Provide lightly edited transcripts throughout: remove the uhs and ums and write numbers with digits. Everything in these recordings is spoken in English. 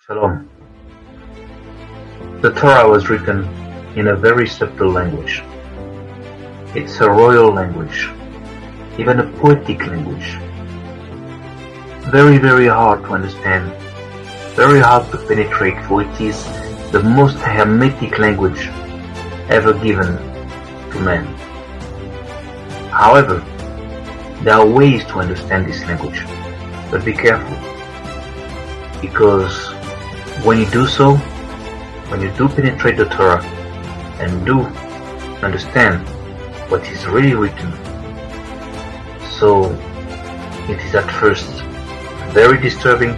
Shalom. The Torah was written in a very subtle language. It's a royal language, even a poetic language. Very, very hard to understand, very hard to penetrate, for it is the most hermetic language ever given to man. However, there are ways to understand this language, but be careful, because when you do so, when you do penetrate the Torah and do understand what is really written, so it is at first very disturbing,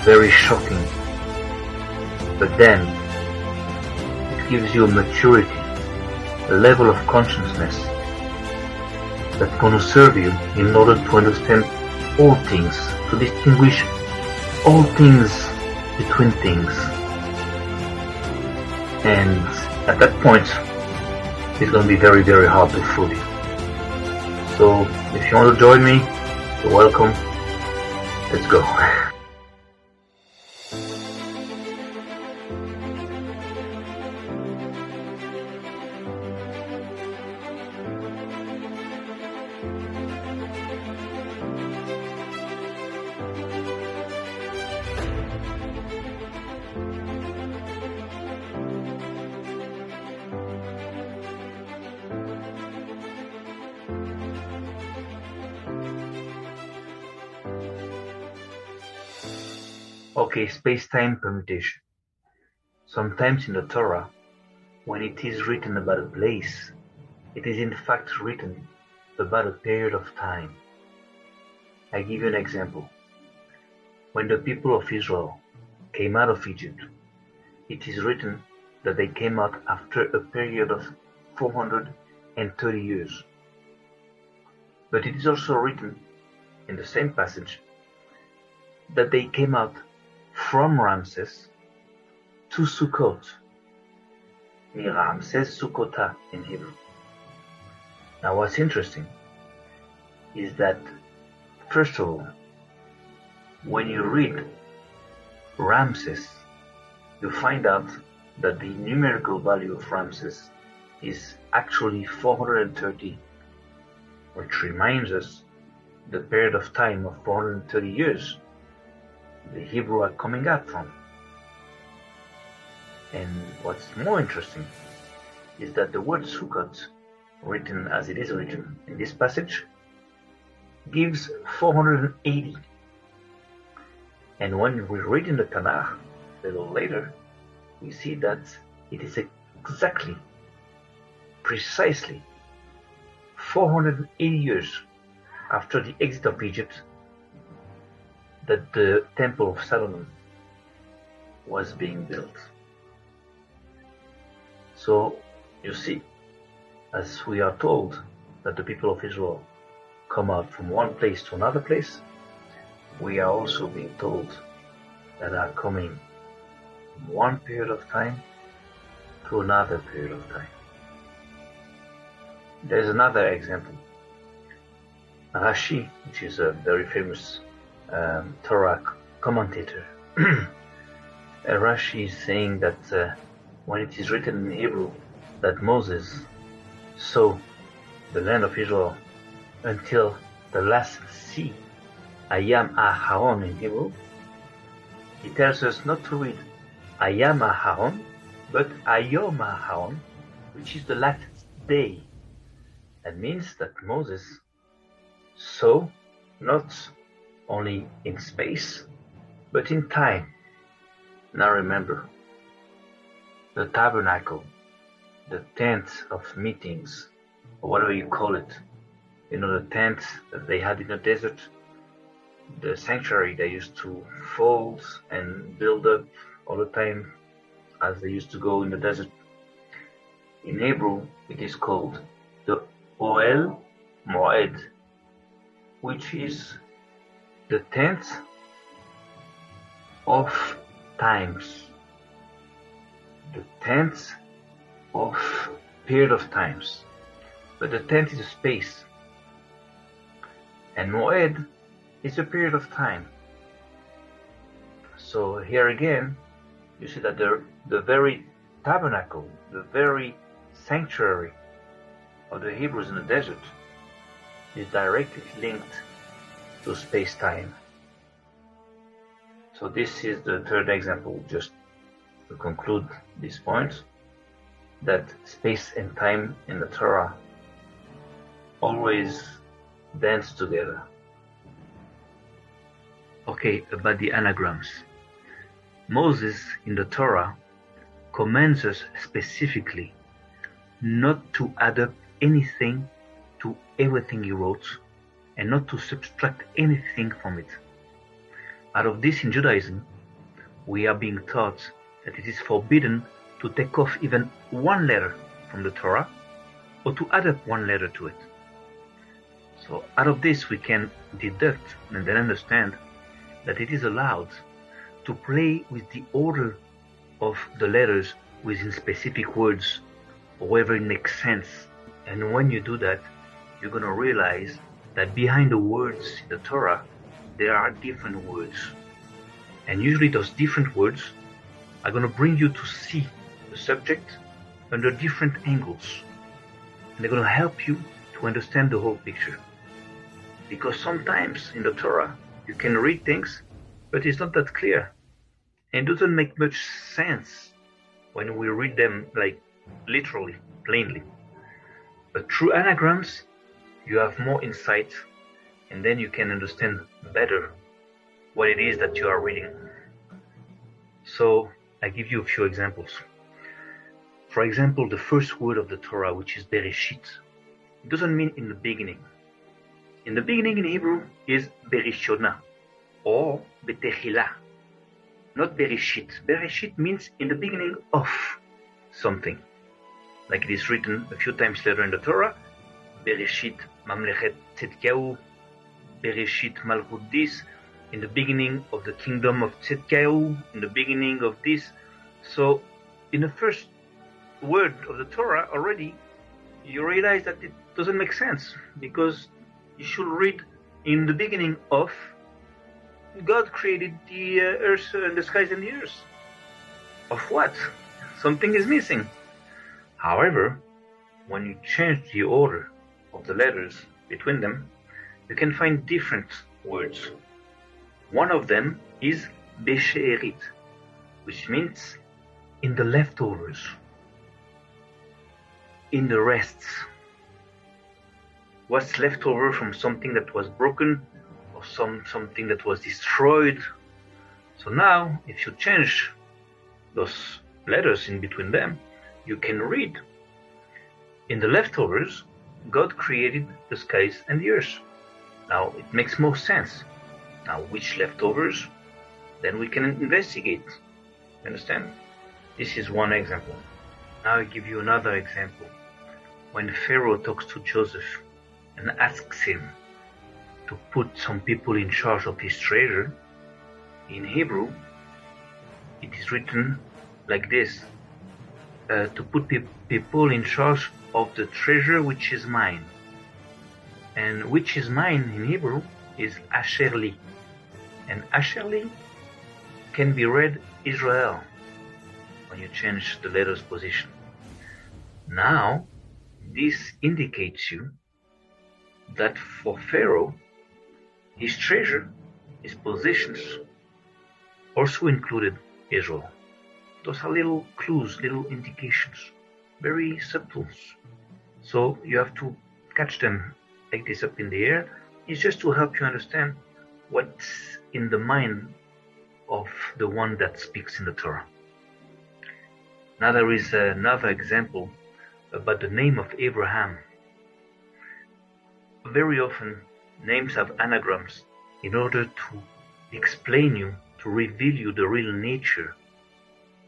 very shocking, but then it gives you a maturity, a level of consciousness that's going to serve you in order to understand all things, to distinguish all things between things. And at that point, it's going to be very, very hard to fool you. So if you want to join me, you're welcome. Let's go. Okay, space-time permutation. Sometimes in the Torah, when it is written about a place, it is in fact written about a period of time. I give you an example. When the people of Israel came out of Egypt, it is written that they came out after a period of 430 years. But it is also written in the same passage that they came out from Ramses to Sukkot, Ramses Sukkota in Hebrew. Now what's interesting is that, first of all, when you read Ramses, you find out that the numerical value of Ramses is actually 430, which reminds us the period of time of 430 years the Hebrew are coming out from. And what's more interesting is that the word Sukkot, written as it is written in this passage, gives 480. And when we read in the Tanakh a little later, we see that it is exactly, precisely 480 years after the exit of Egypt that the Temple of Solomon was being built. So, you see, as we are told that the people of Israel come out from one place to another place, we are also being told that are coming from one period of time to another period of time. There's another example. Rashi, which is a very famous Torah commentator, Rashi is saying that when it is written in Hebrew that Moses saw the land of Israel until the last sea, Ayam Aharon in Hebrew, he tells us not to read Ayam Aharon, but Ayom Aharon, which is the last day. That means that Moses saw not only in space, but in time. Now remember, the tabernacle, the tent of meetings, or whatever you call it, the tent that they had in the desert, the sanctuary they used to fold and build up all the time as they used to go in the desert. In Hebrew, it is called the Ohel Moed, which is the tent of times, the tent of period of times. But the tent is a space, and Moed is a period of time. So here again, you see that the very tabernacle, the very sanctuary of the Hebrews in the desert is directly linked to space-time. So this is the third example, just to conclude this point, that space and time in the Torah always dance together. Okay, about the anagrams. Moses in the Torah commands us specifically not to add up anything to everything he wrote and not to subtract anything from it. Out of this, in Judaism, we are being taught that it is forbidden to take off even one letter from the Torah or to add up one letter to it. So out of this, we can deduct and then understand that it is allowed to play with the order of the letters within specific words, or wherever it makes sense. And when you do that, you're going to realize that behind the words in the Torah, there are different words. And usually those different words are going to bring you to see the subject under different angles. And they're going to help you to understand the whole picture. Because sometimes in the Torah, you can read things, but it's not that clear. And it doesn't make much sense when we read them like literally, plainly. But through anagrams, you have more insight, and then you can understand better what it is that you are reading. So I give you a few examples. For example, the first word of the Torah, which is Bereshit, it doesn't mean in the beginning. In the beginning in Hebrew is Berishona or Betechila, not Bereshit. Bereshit means in the beginning of something. Like it is written a few times later in the Torah, Bereshit Mamlechet Tzedkiyahu, Bereshit Malchut Dis, in the beginning of the kingdom of Tzedkiyahu, in the beginning of this. So in the first word of the Torah already, you realize that it doesn't make sense, because you should read in the beginning of God created the earth and the skies and the earth. Of what? Something is missing. However, when you change the order of the letters between them, you can find different words. One of them is Beshe'erit, which means in the leftovers, in the rests. What's left over from something that was broken or something that was destroyed. So now, if you change those letters in between them, you can read, in the leftovers, God created the skies and the earth. Now, it makes more sense. Now, which leftovers? Then we can investigate. Understand? This is one example. Now I give you another example. When Pharaoh talks to Joseph and asks him to put some people in charge of his treasure, in Hebrew, it is written like this, to put people in charge of the treasure which is mine. And which is mine in Hebrew is Asher Li. And Asher Li can be read Israel when you change the letter's position. Now, this indicates you that for Pharaoh, his treasure, his possessions, also included Israel. Those are little clues, little indications, very subtle. So you have to catch them like this up in the air. It's just to help you understand what's in the mind of the one that speaks in the Torah. Now there is another example about the name of Abraham. Very often, names have anagrams in order to explain you, to reveal you the real nature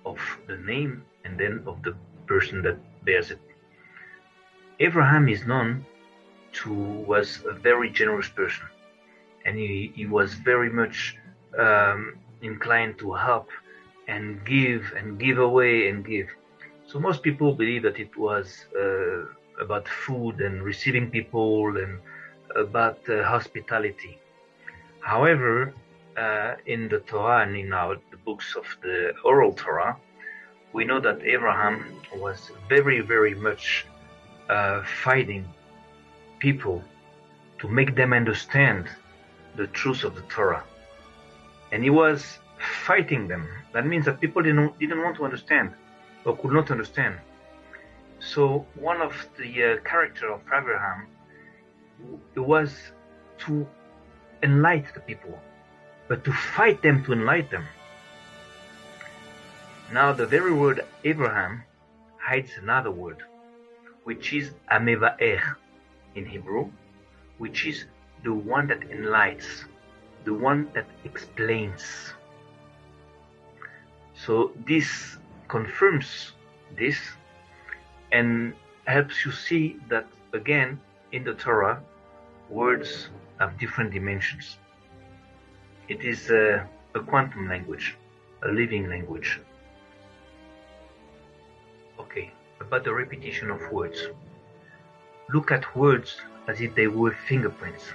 of the name and then of the person that bears it. Abraham is known to was a very generous person, and he was very much inclined to help and give away and give. So most people believe that it was about food and receiving people and about hospitality. However, in the Torah and in the books of the oral Torah, we know that Abraham was very, very much fighting people to make them understand the truth of the Torah. And he was fighting them. That means that people didn't want to understand or could not understand. So one of the character of Abraham was to enlighten the people, but to fight them to enlighten them. Now the very word Abraham hides another word, which is amevaer in Hebrew, which is the one that enlightens, the one that explains. So this confirms this and helps you see that, again, in the Torah, words have different dimensions. It is a quantum language, a living language. Okay, about the repetition of words. Look at words as if they were fingerprints.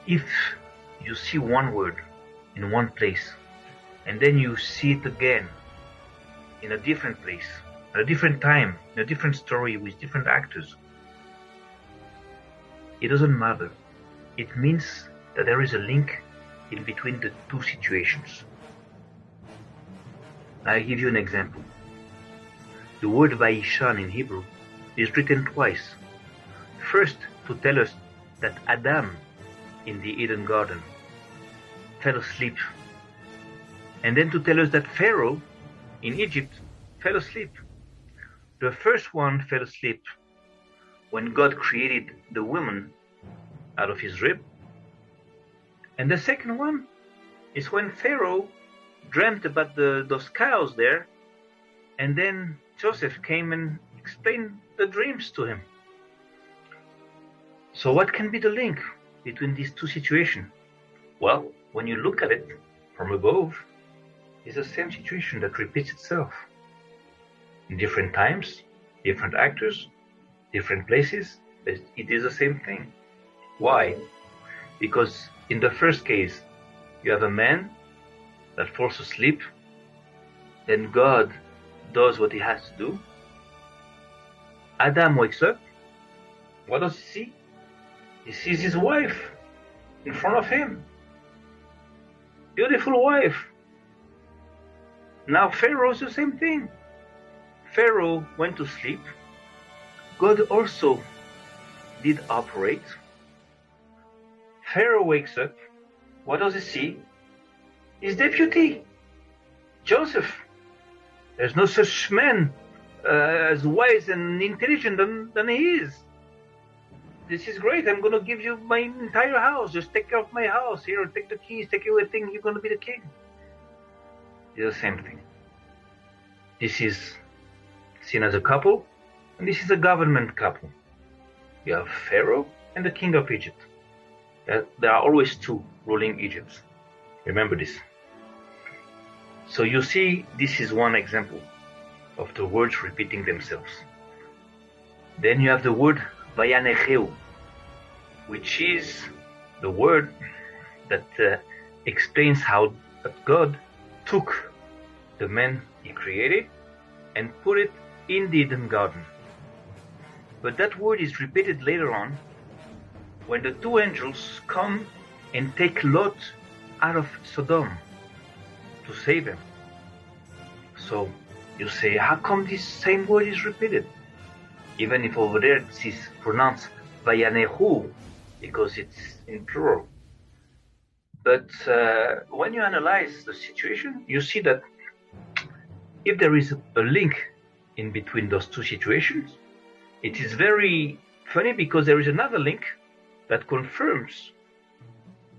If you see one word in one place, and then you see it again in a different place, at a different time, in a different story with different actors, it doesn't matter. It means that there is a link in between the two situations. I'll give you an example. The word Vayishan in Hebrew is written twice. First, to tell us that Adam in the Eden garden fell asleep, and then to tell us that Pharaoh in Egypt fell asleep. The first one fell asleep when God created the woman out of his rib, and the second one is when Pharaoh dreamt about those cows there, and then Joseph came and explained the dreams to him. So what can be the link between these two situations? Well, when you look at it from above, it's the same situation that repeats itself. In different times, different actors, different places, it is the same thing. Why? Because in the first case, you have a man that falls asleep, then God does what he has to do. Adam wakes up. What does he see? He sees his wife in front of him. Beautiful wife. Now Pharaoh is the same thing. Pharaoh went to sleep. God also did operate. Pharaoh wakes up. What does he see? His deputy, Joseph. There's no such man as wise and intelligent than he is. This is great. I'm going to give you my entire house. Just take care of my house. Here, take the keys, take everything. You're going to be the king. It's the same thing. This is seen as a couple, and this is a government couple. You have Pharaoh and the king of Egypt. There are always two ruling Egypt. Remember this. So you see, this is one example of the words repeating themselves. Then you have the word Vayanecheu, which is the word that explains how that God took the man he created and put it in the Eden garden. But that word is repeated later on when the two angels come and take Lot out of Sodom to save him. So you say, how come this same word is repeated? Even if over there it is pronounced Vayanehu, because it's in plural. But when you analyze the situation, you see that if there is a link in between those two situations, it is very funny because there is another link that confirms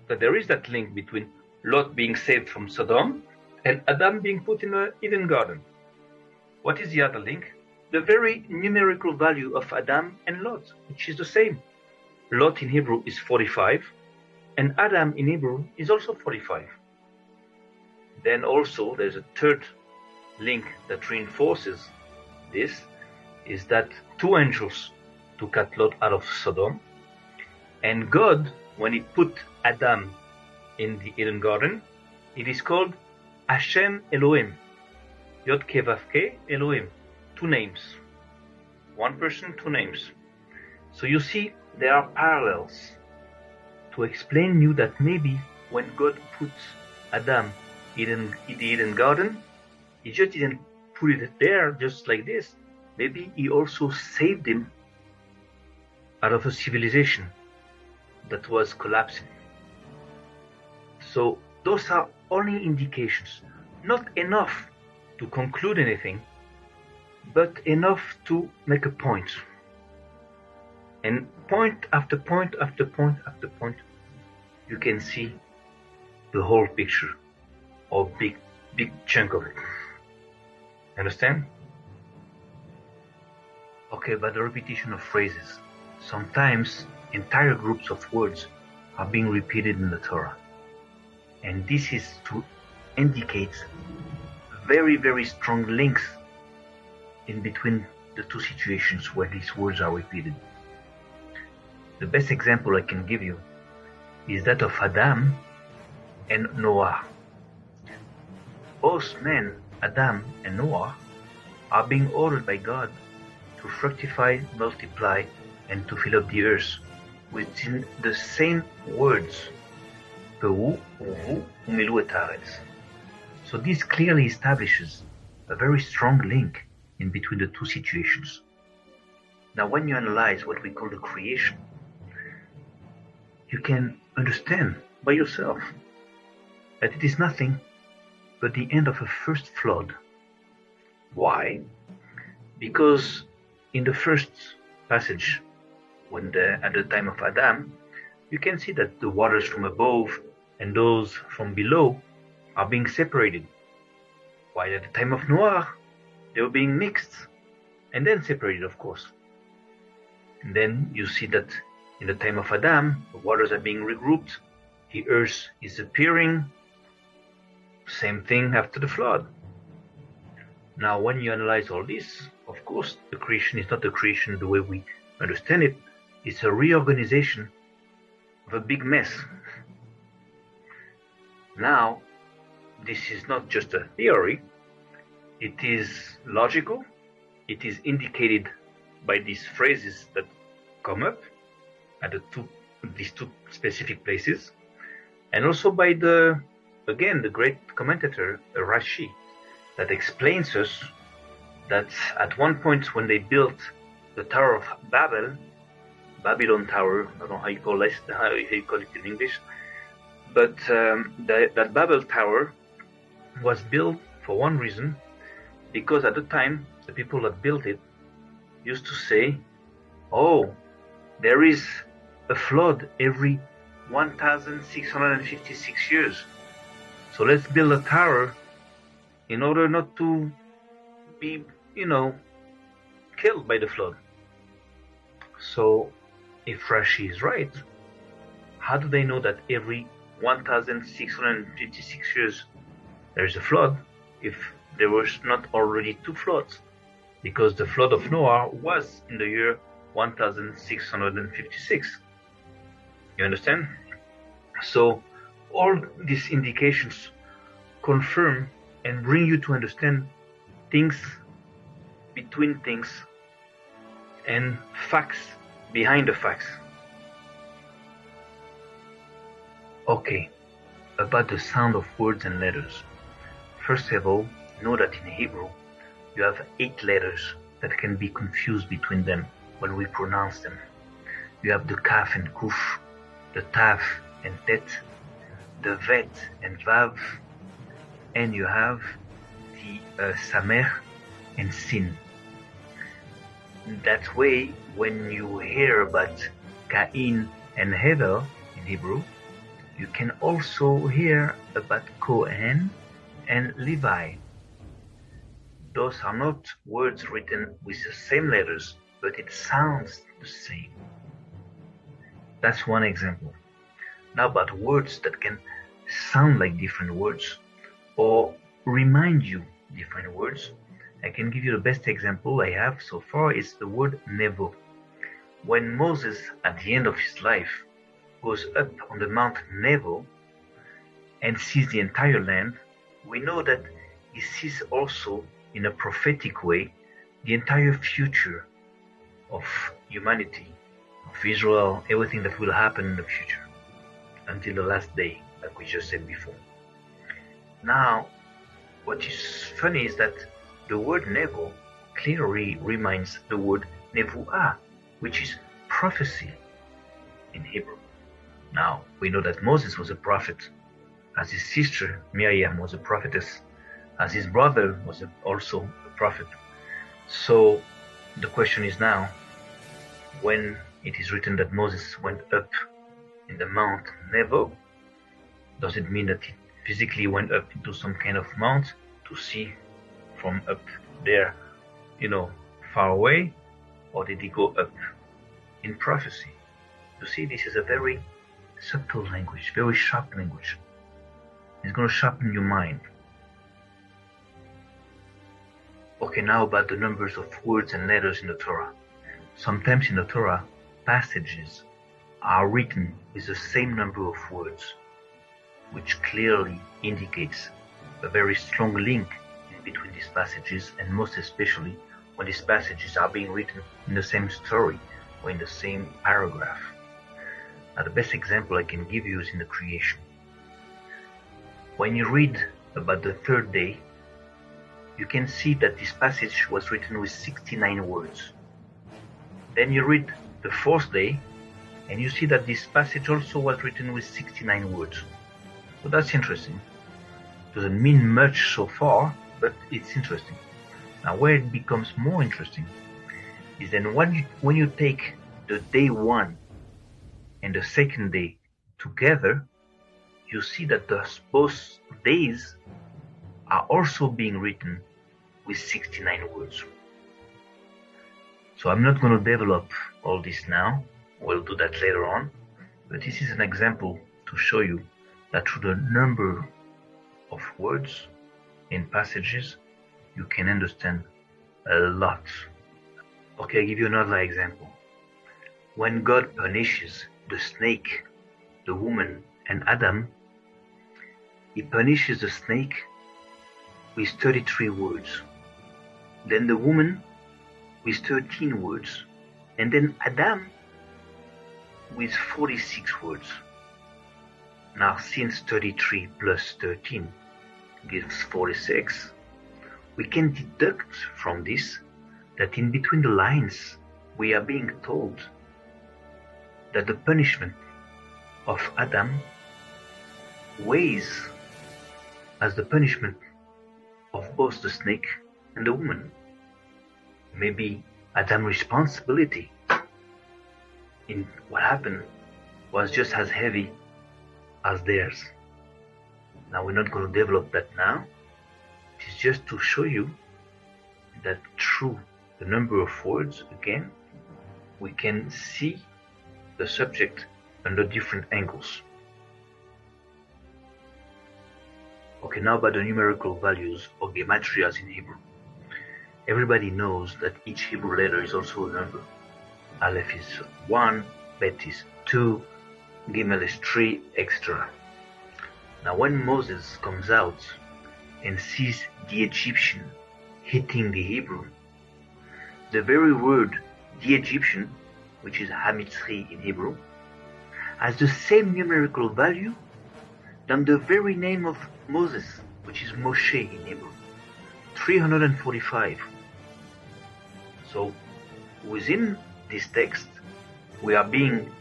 that there is that link between Lot being saved from Sodom and Adam being put in the Eden garden. What is the other link? The very numerical value of Adam and Lot, which is the same. Lot in Hebrew is 45, and Adam in Hebrew is also 45. Then also there's a third link that reinforces this, is that two angels took Lot out of Sodom, and God, when he put Adam in the Eden Garden, it is called Hashem Elohim. Yod Ke Vav Ke Elohim. 2 names. 1 person, 2 names. So you see, there are parallels to explain you that maybe when God put Adam in the Eden Garden, he just didn't put it there just like this. Maybe he also saved him out of a civilization that was collapsing. So those are only indications, not enough to conclude anything, but enough to make a point. And point after point after point after point, you can see the whole picture, or big chunk of it. Understand? Okay, but the repetition of phrases. Sometimes entire groups of words are being repeated in the Torah. And this is to indicate very, very strong links in between the 2 situations where these words are repeated. The best example I can give you is that of Adam and Noah. Both men, Adam and Noah, are being ordered by God to fructify, multiply, and to fill up the earth within the same words. So this clearly establishes a very strong link in between the 2 situations. Now, when you analyze what we call the creation, you can understand by yourself that it is nothing but the end of a first flood. Why? Because in the first passage, at the time of Adam, you can see that the waters from above and those from below are being separated. While at the time of Noah, they were being mixed and then separated, of course. And then you see that in the time of Adam, the waters are being regrouped, the earth is appearing. Same thing after the flood. Now, when you analyze all this, of course, the creation is not the creation the way we understand it. It's a reorganization of a big mess. Now, this is not just a theory. It is logical. It is indicated by these phrases that come up at these 2 specific places, and also by the great commentator Rashi, that explains us that at one point when they built the Tower of Babylon Tower, I don't know how you call it in English, but that Babel Tower was built for one reason, because at the time the people that built it used to say, oh, there is a flood every 1,656 years. So let's build a tower in order not to be, killed by the flood. So if Rashi is right, how do they know that every 1,656 years there is a flood if there was not already 2 floods? Because the flood of Noah was in the year 1,656. You understand? So all these indications confirm and bring you to understand things between things and facts behind the facts. Okay, about the sound of words and letters. First of all, know that in Hebrew you have 8 letters that can be confused between them when we pronounce them. You have the kaf and kuf, the taf and tet, the vet and vav, and you have the samer and sin. That way, when you hear about Cain and Hevel in Hebrew, you can also hear about Cohen and Levi. Those are not words written with the same letters, but it sounds the same. That's one example. Now about words that can sound like different words or remind you different words. I can give you the best example I have so far is the word Nevo. When Moses, at the end of his life, goes up on the Mount Nevo, and sees the entire land, we know that he sees also, in a prophetic way, the entire future of humanity, of Israel, everything that will happen in the future, until the last day, like we just said before. Now, what is funny is that the word nevo clearly reminds the word nevuah, which is prophecy in Hebrew. Now, we know that Moses was a prophet, as his sister Miriam was a prophetess, as his brother was also a prophet. So the question is now, when it is written that Moses went up in the Mount Nebo, does it mean that he physically went up into some kind of mount to see from up there, far away, or did he go up in prophecy? You see, this is a very subtle language, very sharp language. It's going to sharpen your mind. Okay, now about the numbers of words and letters in the Torah. Sometimes in the Torah, passages are written with the same number of words, which clearly indicates a very strong link in between these passages, and most especially when these passages are being written in the same story or in the same paragraph. Now, the best example I can give you is in the creation. When you read about the third day, you can see that this passage was written with 69 words. Then you read the fourth day, and you see that this passage also was written with 69 words. So that's interesting. Doesn't mean much so far, but it's interesting. Now, where it becomes more interesting is then when you take the day 1 and the second day together, you see that both days are also being written with 69 words. So I'm not going to develop all this now. We'll do that later on. But this is an example to show you that through the number of words in passages, you can understand a lot. Okay, I'll give you another example. When God punishes the snake, the woman, and Adam, he punishes the snake with 33 words. Then the woman with 13 words. And then Adam with 46 words. Now, since 33 plus 13 gives 46, we can deduct from this that in between the lines we are being told that the punishment of Adam weighs as the punishment of both the snake and the woman. Maybe Adam's responsibility in what happened was just as heavy as theirs. Now, we're not going to develop that now. It is just to show you that through the number of words, again, we can see the subject under different angles. Okay, now about the numerical values or gematrias in Hebrew. Everybody knows that each Hebrew letter is also a number. Aleph is 1, Bet is 2, Gimel is 3, etc. Now, when Moses comes out and sees the Egyptian hitting the Hebrew, the very word the Egyptian, which is Hamitzri in Hebrew, has the same numerical value than the very name of Moses, which is Moshe in Hebrew, 345. So within this text, we are being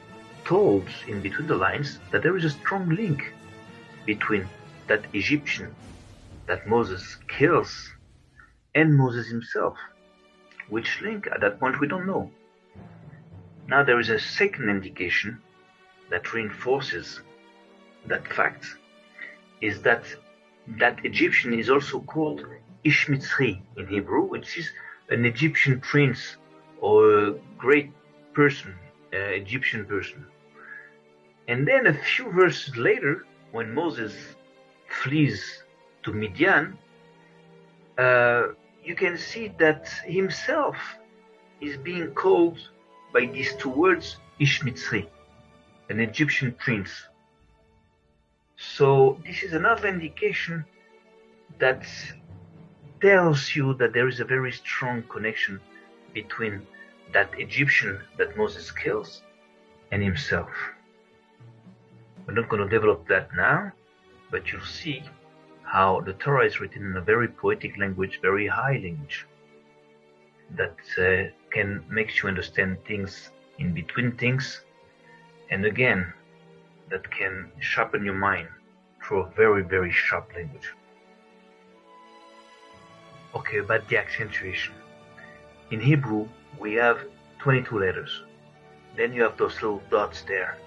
told in between the lines that there is a strong link between that Egyptian that Moses kills and Moses himself. Which link? At that point we don't know. Now there is a second indication that reinforces that fact, is that Egyptian is also called Ishmitzri in Hebrew, which is an Egyptian prince or a great person, Egyptian person. And then a few verses later, when Moses flees to Midian, you can see that himself is being called by these two words, Ishmitzri, an Egyptian prince. So this is another indication that tells you that there is a very strong connection between that Egyptian that Moses kills and himself. We're not going to develop that now, but you'll see how the Torah is written in a very poetic language, very high language, that can make you understand things in between things, and again, that can sharpen your mind through a very, very sharp language. Okay, about the accentuation. In Hebrew, we have 22 letters. Then you have those little dots there,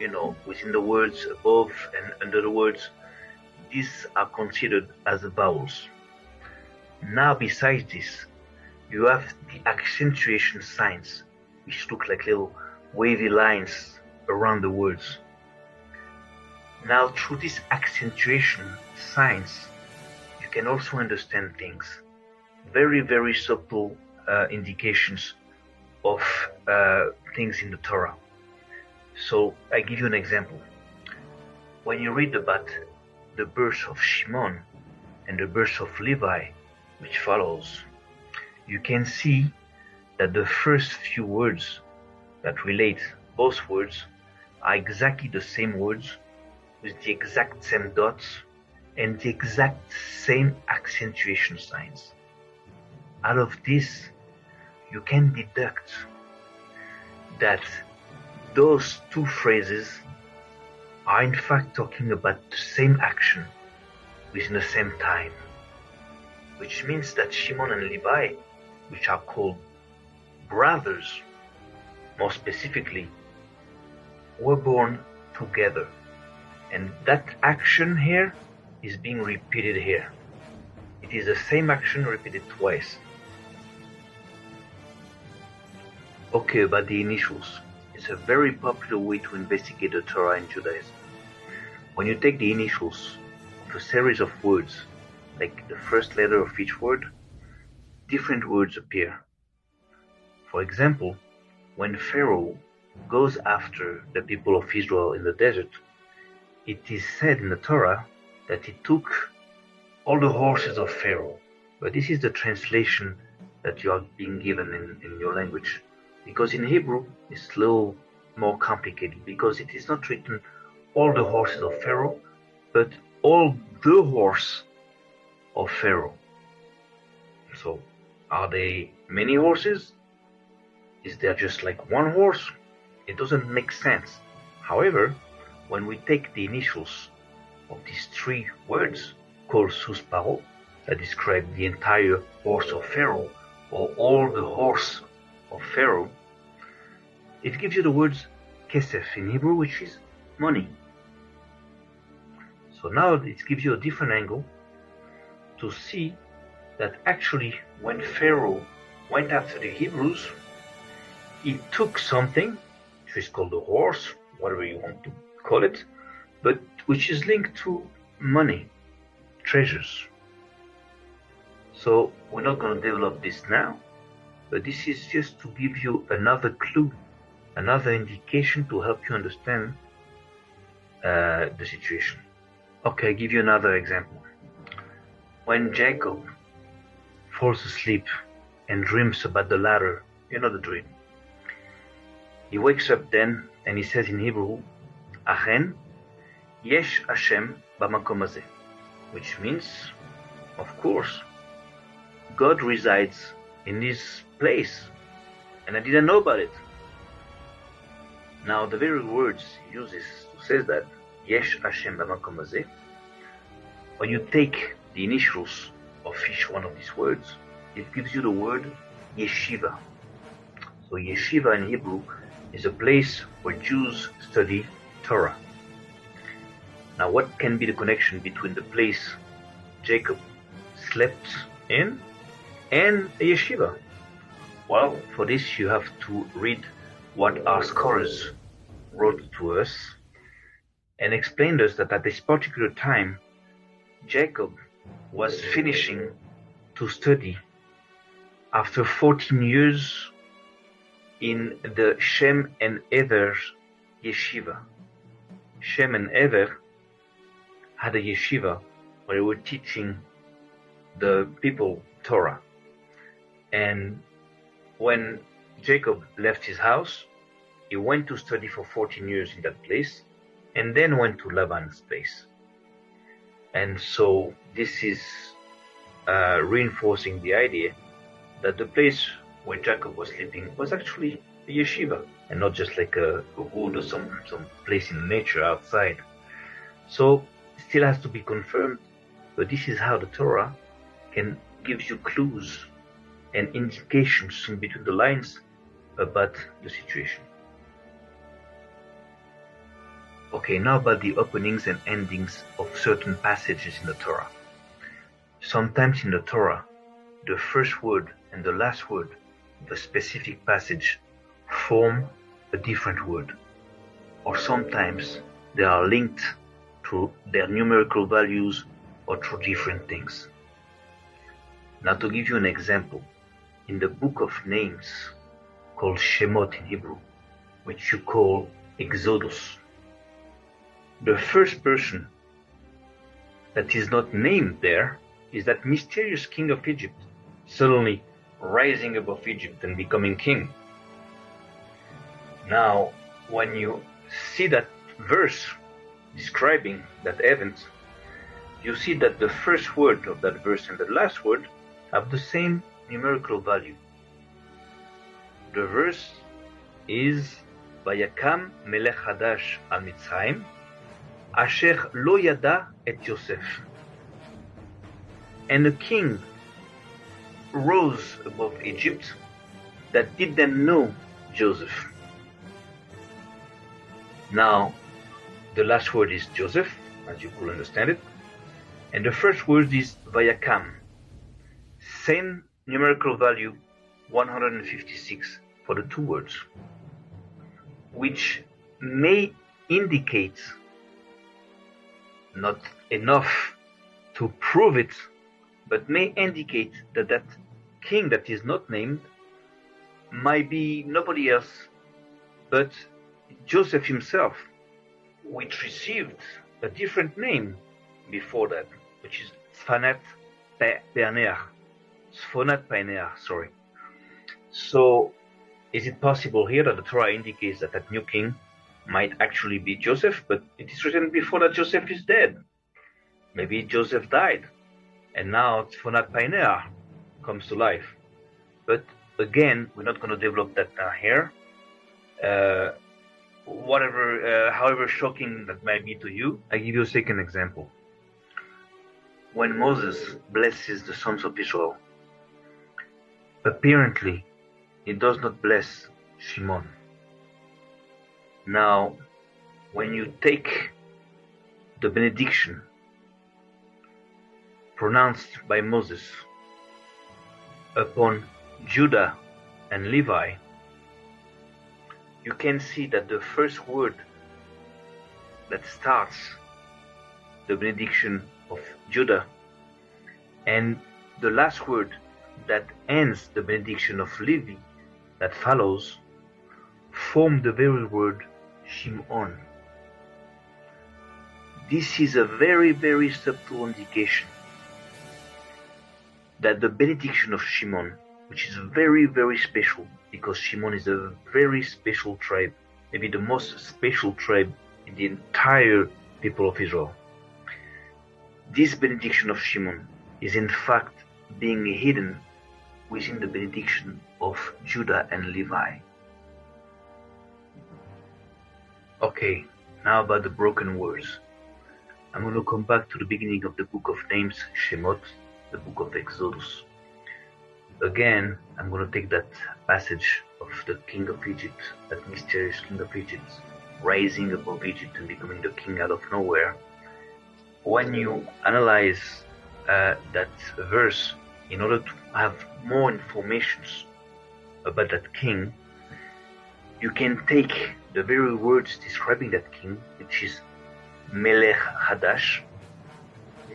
within the words, above and under the words. These are considered as the vowels. Now, besides this, you have the accentuation signs, which look like little wavy lines around the words. Now, through these accentuation signs, you can also understand things. Very, very subtle indications of things in the Torah. So I give you an example. When you read about the birth of Shimon and the birth of Levi, which follows, you can see that the first few words that relate both words are exactly the same words with the exact same dots and the exact same accentuation signs. Out of this, you can deduct that those two phrases are in fact talking about the same action within the same time, which means that Shimon and Levi, which are called brothers, more specifically, were born together. And that action here is being repeated here. It is the same action repeated twice. Okay, about the initials. It's a very popular way to investigate the Torah in Judaism. When you take the initials of a series of words, like the first letter of each word, different words appear. For example, when Pharaoh goes after the people of Israel in the desert, it is said in the Torah that he took all the horses of Pharaoh. But this is the translation that you are being given in your language. Because in Hebrew, it's a little more complicated, because it is not written all the horses of Pharaoh, but all the horse of Pharaoh. So, are they many horses? Is there just like one horse? It doesn't make sense. However, when we take the initials of these three words, called susparo, that describe the entire horse of Pharaoh, or all the horse of Pharaoh, it gives you the words kesef in Hebrew, which is money. So now it gives you a different angle to see that actually when Pharaoh went after the Hebrews, he took something, which is called a horse, whatever you want to call it, but which is linked to money, treasures. So we're not going to develop this now, but this is just to give you another clue, another indication to help you understand the situation. Okay, I'll give you another example. When Jacob falls asleep and dreams about the ladder, you know the dream. He wakes up then and he says in Hebrew, Achen, Yesh Hashem b'makom hazeh, which means, of course, God resides in this place, and I didn't know about it. Now, the very words he uses to say that, Yesh Hashem b'makom hazeh, when you take the initials of each one of these words, it gives you the word yeshiva. So yeshiva in Hebrew is a place where Jews study Torah. Now, what can be the connection between the place Jacob slept in and a yeshiva? Well, for this you have to read what our scholars wrote to us and explained us that at this particular time, Jacob was finishing to study after 14 years in the Shem and Ever yeshiva. Shem and Ever had a yeshiva where they were teaching the people Torah. And when Jacob left his house, he went to study for 14 years in that place, and then went to Laban's place. And so this is reinforcing the idea that the place where Jacob was sleeping was actually a yeshiva, and not just like a wood or some place in nature outside. So it still has to be confirmed, but this is how the Torah can give you clues and indications in between the lines about the situation. Okay, now about the openings and endings of certain passages in the Torah. Sometimes in the Torah, the first word and the last word of a specific passage form a different word, or sometimes they are linked to their numerical values or through different things. Now, to give you an example, in the book of names called Shemot in Hebrew, which you call Exodus, the first person that is not named there is that mysterious king of Egypt, suddenly rising above Egypt and becoming king. Now, when you see that verse describing that event, you see that the first word of that verse and the last word have the same numerical value. The verse is Vayakam melech hadash al Mitzrayim, asher lo yada et Yosef. And a king rose above Egypt that didn't know Joseph. Now, the last word is Joseph, as you could understand it, and the first word is Vayakam. Same numerical value, 156 for the two words, which may indicate, not enough to prove it, but may indicate that that king that is not named might be nobody else but Joseph himself, which received a different name before that, which is Sfonat Paneah. So, is it possible here that the Torah indicates that that new king might actually be Joseph, but it is written before that Joseph is dead? Maybe Joseph died, and now Sfonat Paneah comes to life. But again, we're not going to develop that here. However shocking that might be to you, I give you a second example. When Moses blesses the sons of Israel, apparently he does not bless Shimon. Now, when you take the benediction pronounced by Moses upon Judah and Levi, you can see that the first word that starts the benediction of Judah and the last word that ends the benediction of Levi that follows form the very word Shimon. This is a very, very subtle indication that the benediction of Shimon, which is very, very special, because Shimon is a very special tribe, maybe the most special tribe in the entire people of Israel. This benediction of Shimon is in fact being hidden within the benediction of Judah and Levi. Okay, now about the broken words. I'm going to come back to the beginning of the book of names, Shemot, the book of Exodus. Again, I'm going to take that passage of the king of Egypt, that mysterious king of Egypt, rising above Egypt and becoming the king out of nowhere. When you analyze that verse, in order to have more informations about that king, you can take the very words describing that king, which is Melech Hadash,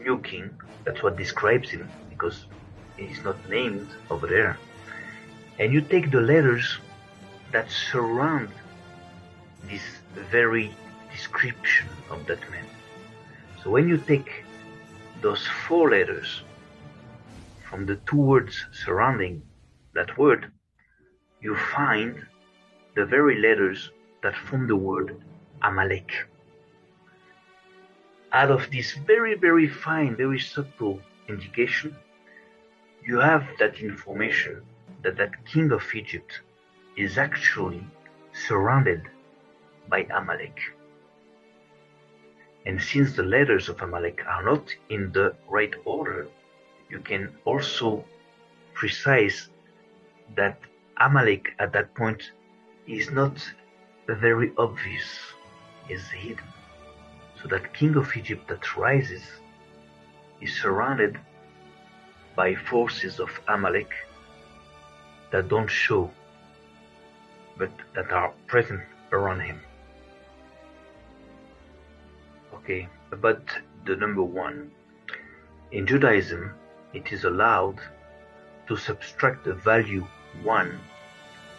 new king. That's what describes him, because he's not named over there. And you take the letters that surround this very description of that man. So So when you take those 4 letters from the 2 words surrounding that word, you find the very letters that form the word Amalek. Out of this very, very fine, very subtle indication, you have that information that that king of Egypt is actually surrounded by Amalek. And since the letters of Amalek are not in the right order, you can also precise that Amalek at that point is not very obvious, is hidden. So that king of Egypt that rises is surrounded by forces of Amalek that don't show, but that are present around him. Okay, about the number 1. In Judaism, it is allowed to subtract the value 1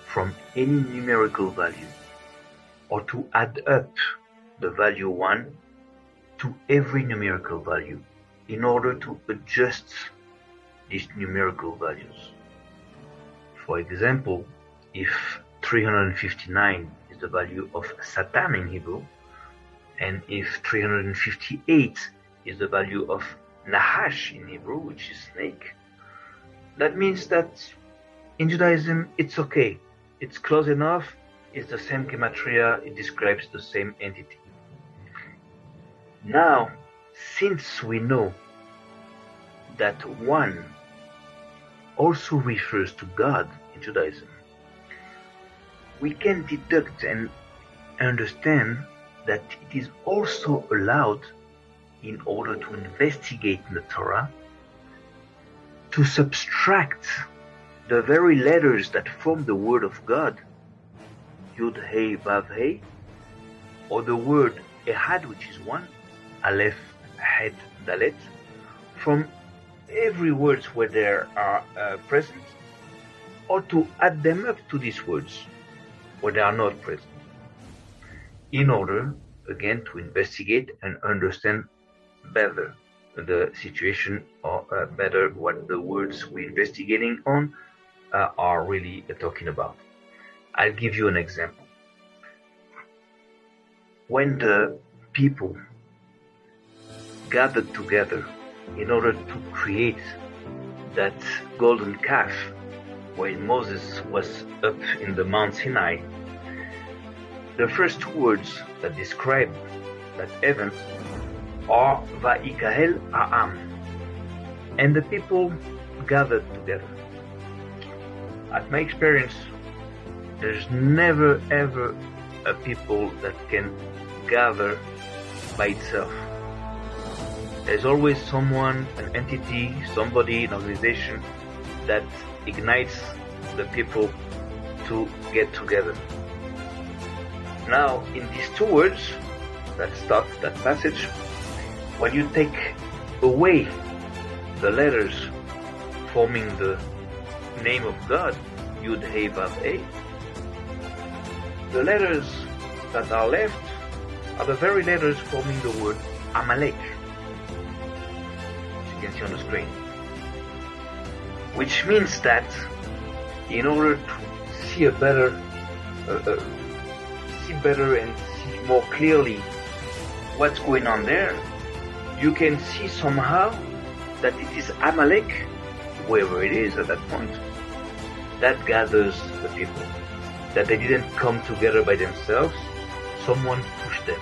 from any numerical value, or to add up the value 1 to every numerical value in order to adjust these numerical values. For example, if 359 is the value of Satan in Hebrew, and if 358 is the value of Nahash in Hebrew, which is snake, that means that in Judaism it's okay. It's close enough, it's the same gematria, it describes the same entity. Now, since we know that 1 also refers to God in Judaism, we can deduct and understand that it is also allowed, in order to investigate the Torah, to subtract the very letters that form the word of God, Yud, Hey, Vav, Hey, or the word Ehad, which is 1, Aleph, Het, Dalet, from every word where they are present, or to add them up to these words where they are not present, in order, again, to investigate and understand better the situation, or better what the words we're investigating on are really talking about. I'll give you an example. When the people gathered together in order to create that golden calf when Moses was up in the Mount Sinai, the first words that describe that event are Va'ikahel Ha'am, and the people gathered together. At my experience, there's never ever a people that can gather by itself. There's always someone, an entity, somebody, an organization that ignites the people to get together. Now, in these 2 words that start that passage, when you take away the letters forming the name of God, Yud, Hey, Vav, Hey, the letters that are left are the very letters forming the word Amalek, as you can see on the screen. Which means that in order to see better and see more clearly what's going on there, you can see somehow that it is Amalek, wherever it is at that point, that gathers the people. That they didn't come together by themselves, someone pushed them.